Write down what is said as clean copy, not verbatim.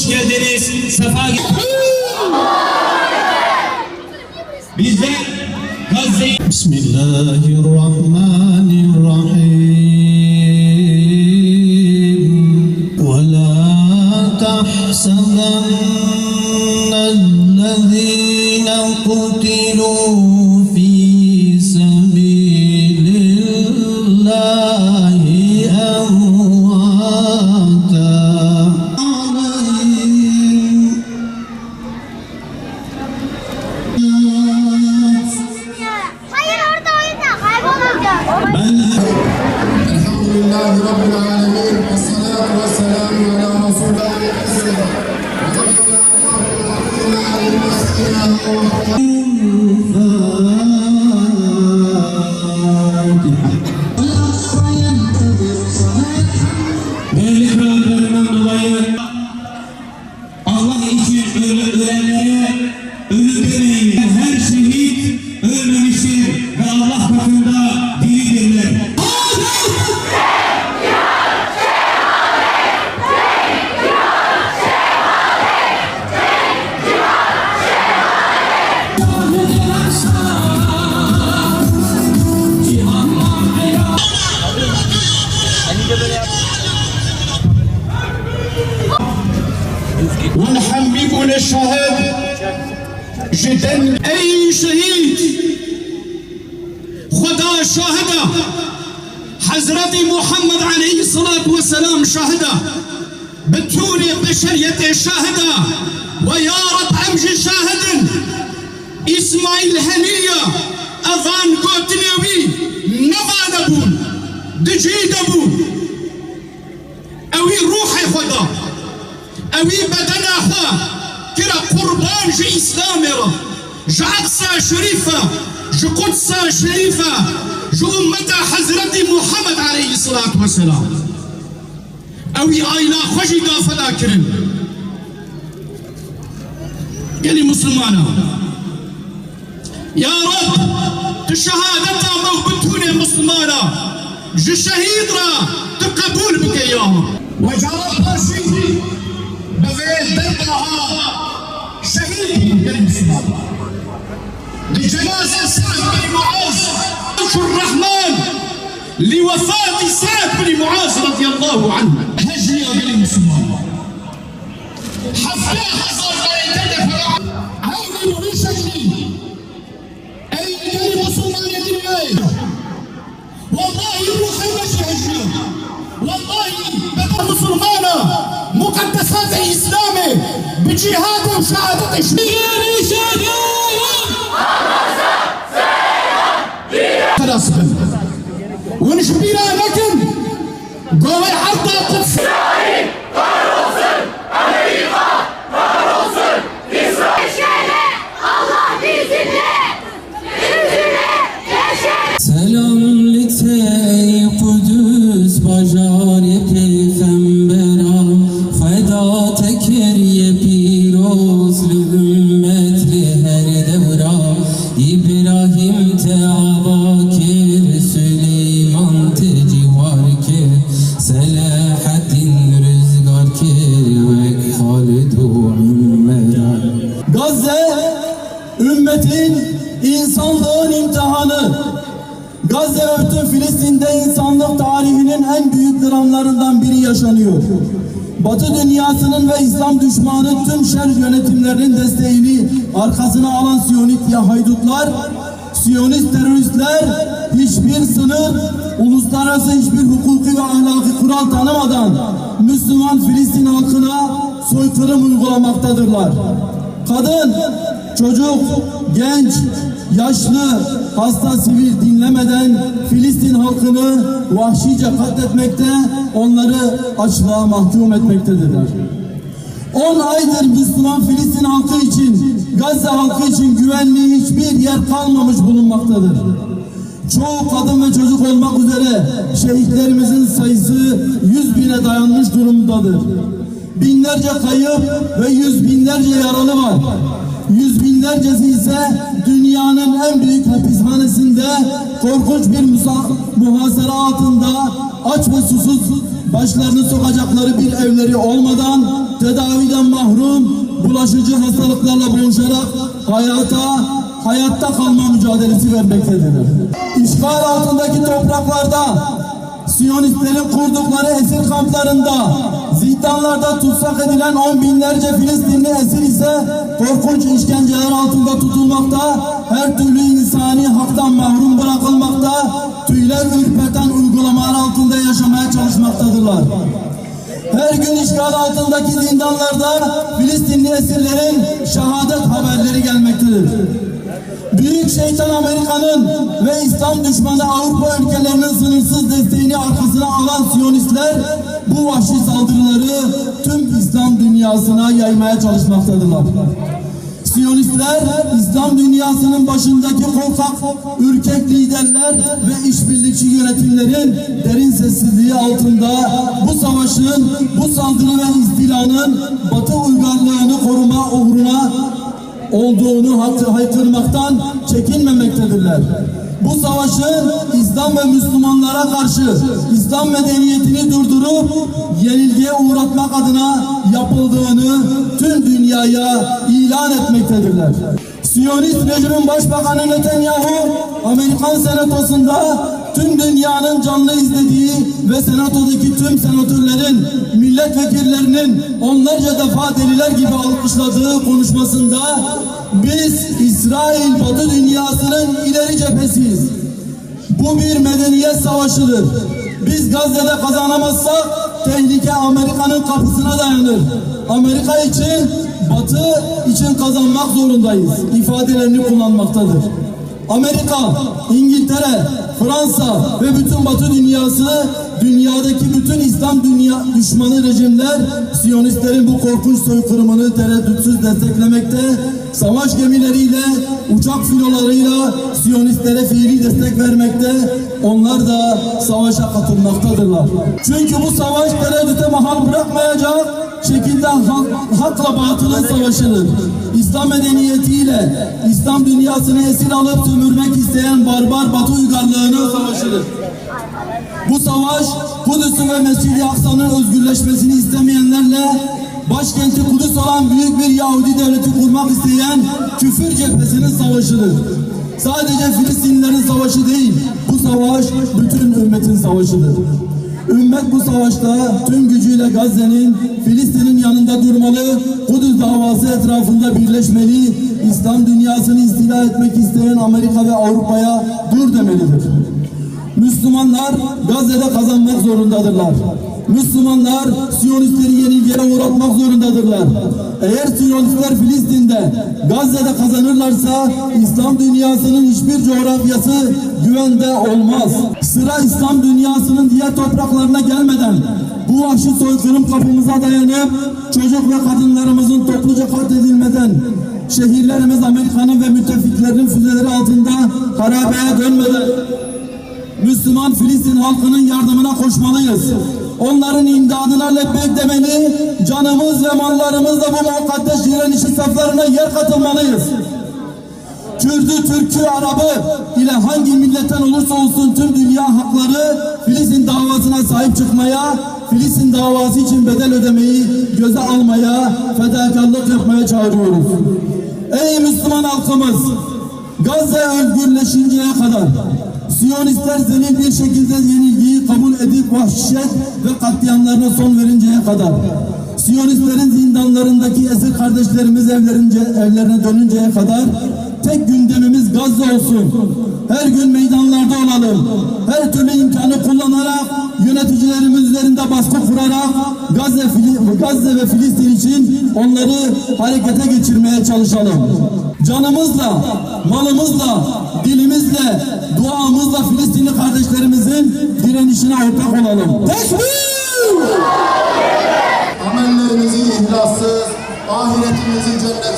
hoş geldiniz. Sefa bizler Gazze'yi Bismillahirrahmanirrahim ve la tahsabannellezîne kutilû fî sebîlillâhi emvâta. Hayır orada oyunda kaybolacağız. Elhamdülillahi Rabbil alemin. Vessalatu vesselamu ala değerli krallarından dolayı Allah için ölenlere ölü demeyin. Her şehit ölmemiştir ve Allah katında diridirler. ونحميكم للشهاد جدا. أي شهيد خدا شاهده حضرت محمد عليه الصلاة والسلام شاهده بطول بشرية شاهده ويا رب أمجي شاهد إسماعيل هنية أذان قوتنيوي نباد أبون دجيد أبون أوي روحي خدا اوی بدن اخوا کرا قربان جی اسلام را جی اقصى شریفه جی قدس شریفه جی امت حضرت محمد علیه الصلاة والسلام اوی آینا خوشی دافدا کرن گلی مسلمانا یا رب تشهادتا موبتون مسلمانا جی شهید را تقبول بك اياها وجرب رشيدي بغير دقها شهيد بالمسلمين لجنازة سعد بن معاذ الرحمن لوفاة سعد بن معاذ رضي الله عنه هجية بالمسلمين حفلة حصل بيتنا عين رشدي أي المسلمين دلوقتي والله يروح ماشي هجية والله بدر مسلمانة مقدسات الإسلام بجهاد وشهادة خلاص ونشبينا لكن قوي حتى قدس İsrail kahrolsun, Amerika kahrolsun, İsrail. Allah bizimle, bizimle yaşar. سلام لته ای قدوس بجار پیغمبرا فدا تکری پیروز لامت لهر دورا ابراهیم تعوا کر سلیمان تجوار کر صلاح الدین رزگار کر وک خالد و عمرا Gazze ümmetin insanlığın imtihanı. Gazze ve bütün Filistin'de insanlık tarihinin en büyük dramlarından biri yaşanıyor. Batı dünyasının ve İslam düşmanı tüm şer yönetimlerinin desteğini arkasına alan Siyonist haydutlar, Siyonist teröristler hiçbir sınır, uluslararası hiçbir hukuki ve ahlaki kural tanımadan Müslüman Filistin halkına soykırım uygulamaktadırlar. Kadın, çocuk, genç, yaşlı, hasta sivil dinlemeden Filistin halkını vahşice katletmekte, onları açlığa mahkum etmektedirler. 10 aydır Müslüman Filistin halkı için, Gazze halkı için güvenli hiçbir yer kalmamış bulunmaktadır. Çoğu kadın ve çocuk olmak üzere şehitlerimizin sayısı 100.000'e dayanmış durumdadır. Binlerce kayıp ve yüz binlerce yaralı var. Yüz binlercesi ise dünyanın en büyük hapishanesinde korkunç bir muhasara altında aç ve susuz başlarını sokacakları bir evleri olmadan tedaviden mahrum, bulaşıcı hastalıklarla boğuşarak hayatta kalma mücadelesi vermektedirler. İşgal altındaki topraklarda, Siyonistlerin kurdukları esir kamplarında, zindanlarda tutsak edilen on binlerce Filistinli esir ise korkunç işkenceler altında tutulmakta, her türlü insani haktan mahrum bırakılmakta, tüyler ürperten uygulamalar altında yaşamaya çalışmaktadırlar. Her gün işgal altındaki zindanlarda Filistinli esirlerin şehadet haberleri gelmektedir. Büyük şeytan Amerika'nın ve İslam düşmanı Avrupa ülkelerinin sınırsız desteğini arkasına alan Siyonistler bu vahşi saldırıları tüm İslam dünyasına yaymaya çalışmaktadırlar. Siyonistler İslam dünyasının başındaki korkak, ürkek liderler ve işbirlikçi yönetimlerin derin sessizliği altında bu savaşın, bu saldırı ve istilanın Batı uygarlığını koruma uğruna olduğunu haykırmaktan çekinmemektedirler. Bu savaşın İslam ve Müslümanlara karşı İslam medeniyetini durdurup yenilgiye uğratmak adına yapıldığını tüm dünyaya ilan etmektedirler. Siyonist rejimin başbakanı Netanyahu, Amerikan senatosunda tüm dünyanın canlı izlediği ve senatodaki tüm senatörlerin, milletvekillerinin onlarca defa deliler gibi alkışladığı konuşmasında biz İsrail Batı dünyasının ileri cephesiyiz. Bu bir medeniyet savaşıdır. Biz Gazze'de kazanamazsak tehlike Amerika'nın kapısına dayanır. Amerika için, Batı için kazanmak zorundayız ifadelerini kullanmaktadır. Amerika, İngiltere, Fransa ve bütün Batı dünyası, dünyadaki bütün İslam düşmanı rejimler Siyonistlerin bu korkunç soykırımını tereddütsüz desteklemekte, savaş gemileriyle, uçak filolarıyla Siyonistlere fiili destek vermekte, onlar da savaşa katılmaktadırlar. Çünkü bu savaş tereddüte mahal bırakmayacak şekilde hakla batılın savaşıdır. İslam medeniyetiyle İslam dünyasını esir alıp sömürmek isteyen barbar Batı uygarlığının savaşıdır. Bu savaş Kudüs'ün ve Mescid-i Aksa'nın özgürleşmesini istemeyenlerle başkenti Kudüs olan büyük bir Yahudi devleti kurmak isteyen küfür cephesinin savaşıdır. Sadece Filistinlilerin savaşı değil, bu savaş bütün ümmetin savaşıdır. Ümmet bu savaşta tüm gücüyle Gazze'nin, Filistin'in yanında durmalı, Kudüs davası etrafında birleşmeli, İslam dünyasını istila etmek isteyen Amerika ve Avrupa'ya dur demelidir. Müslümanlar Gazze'de kazanmak zorundadırlar. Müslümanlar Siyonistleri yenilgiye uğratmak zorundadırlar. Eğer Siyonistler Filistin'de, Gazze'de kazanırlarsa İslam dünyasının hiçbir coğrafyası güvende olmaz. Sıra İslam dünyasının diğer topraklarına gelmeden bu vahşi soykırım kapımıza dayanıp çocuk ve kadınlarımızın topluca katledilmeden şehirlerimiz Amerika'nın ve müttefiklerinin füzeleri altında harabeye dönmeden Müslüman Filistin halkının yardımına koşmalıyız. Onların imdadına lebbeyk demeli, canımız ve mallarımızla bu mukaddes direnişi saflarına yer katılmalıyız. Kürdü, Türk'ü, Arap'ı ile hangi milletten olursa olsun tüm dünya hakları Filistin davasına sahip çıkmaya, Filistin davası için bedel ödemeyi göze almaya, fedakarlık yapmaya çağırıyoruz. Ey Müslüman halkımız! Gazze özgürleşinceye kadar Siyonistler zelil bir şekilde yenilgiyi kabul edip vahşet ve katliamlarına son verinceye kadar, Siyonistlerin zindanlarındaki esir kardeşlerimiz evlerine dönünceye kadar tek gündemimiz Gazze olsun. Her gün meydanlarda olalım. Her türlü imkanı kullanarak, yöneticilerimiz üzerinde baskı kurarak Gazze ve Filistin için onları harekete geçirmeye çalışalım. Canımızla, malımızla, dilimizle, duamızla Filistinli kardeşlerimizin direnişine ortak olalım. Tekbir! Amellerimizi ihlassız, ahiretimizi cennet